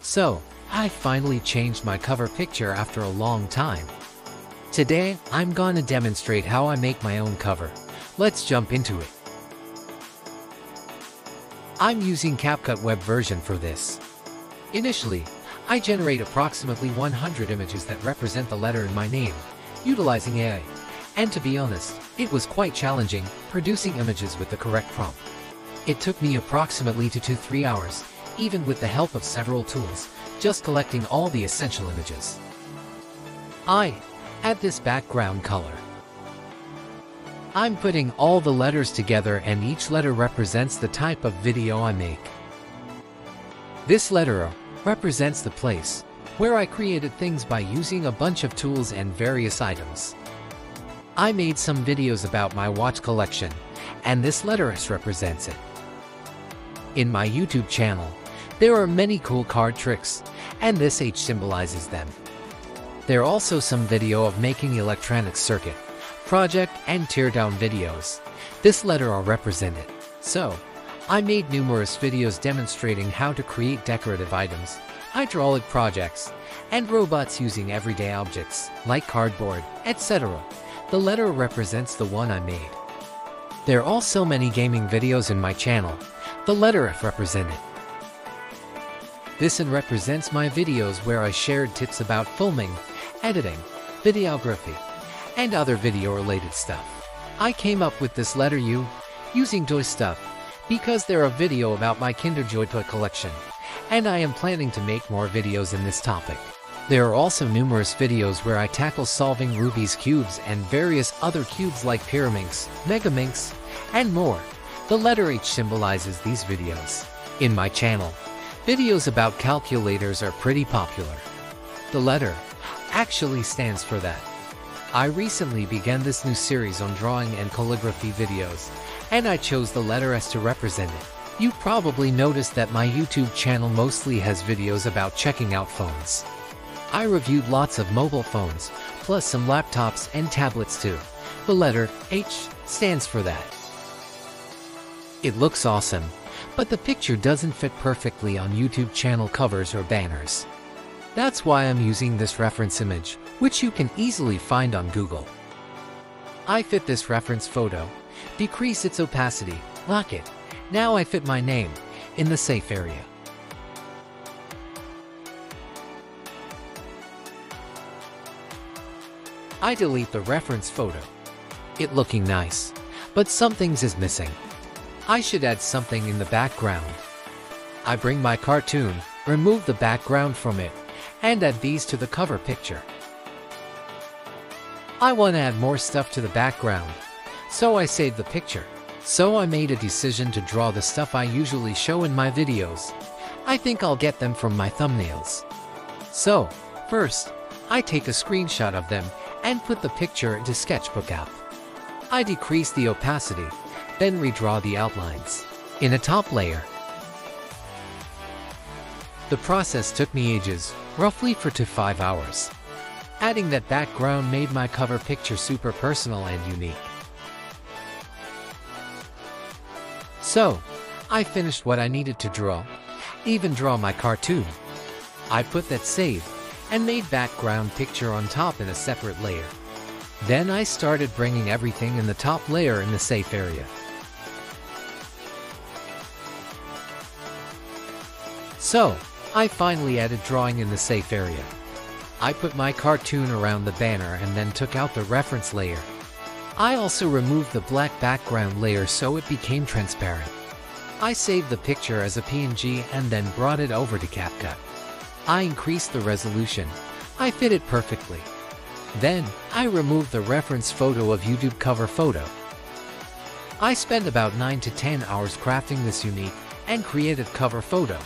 So, I finally changed my cover picture after a long time. Today, I'm gonna demonstrate how I make my own cover. Let's jump into it. I'm using CapCut web version for this. Initially, I generate approximately 100 images that represent the letter in my name, utilizing AI. And to be honest, it was quite challenging producing images with the correct prompt. It took me approximately 2 to 3 hours, even with the help of several tools, just collecting all the essential images. I add this background color. I'm putting all the letters together and each letter represents the type of video I make. This letter represents the place where I created things by using a bunch of tools and various items. I made some videos about my watch collection, and this letter S represents it. In my YouTube channel, there are many cool card tricks, and this H symbolizes them. There are also some video of making electronic circuit, project, and teardown videos. This letter are represented. So, I made numerous videos demonstrating how to create decorative items, hydraulic projects, and robots using everyday objects, like cardboard, etc. The letter represents the one I made. There are also many gaming videos in my channel. The letter F represented. This N represents my videos where I shared tips about filming, editing, videography, and other video-related stuff. I came up with this letter U using toy stuff because there are video about my Kinder Joy toy collection, and I am planning to make more videos in this topic. There are also numerous videos where I tackle solving Rubik's cubes and various other cubes like Pyraminx, Megaminx, and more. The letter H symbolizes these videos. In my channel, videos about calculators are pretty popular. The letter actually stands for that. I recently began this new series on drawing and calligraphy videos, and I chose the letter S to represent it. You probably noticed that my YouTube channel mostly has videos about checking out phones. I reviewed lots of mobile phones, plus some laptops and tablets too. The letter H stands for that. It looks awesome, but the picture doesn't fit perfectly on YouTube channel covers or banners. That's why I'm using this reference image, which you can easily find on Google. I fit this reference photo, decrease its opacity, lock it. Now I fit my name in the safe area. I delete the reference photo. It looking nice, but something is missing. I should add something in the background. I bring my cartoon, remove the background from it, and add these to the cover picture. I want to add more stuff to the background, so I save the picture. So I made a decision to draw the stuff I usually show in my videos. I think I'll get them from my thumbnails. So, first, I take a screenshot of them and put the picture into Sketchbook app. I decrease the opacity, then redraw the outlines in a top layer. The process took me ages, roughly 4 to 5 hours. Adding that background made my cover picture super personal and unique. So, I finished what I needed to draw, even draw my cartoon. I put that save and made background picture on top in a separate layer. Then I started bringing everything in the top layer in the safe area. So, I finally added drawing in the safe area. I put my cartoon around the banner and then took out the reference layer. I also removed the black background layer so it became transparent. I saved the picture as a PNG and then brought it over to CapCut. I increased the resolution. I fit it perfectly. Then, I removed the reference photo of YouTube cover photo. I spent about 9 to 10 hours crafting this unique and creative cover photo,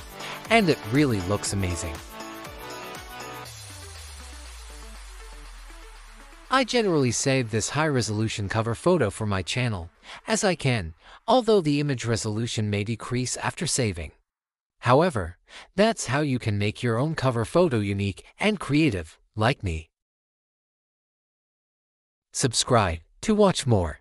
and it really looks amazing. I generally save this high-resolution cover photo for my channel, as I can, although the image resolution may decrease after saving. However, that's how you can make your own cover photo unique and creative, like me. Subscribe to watch more.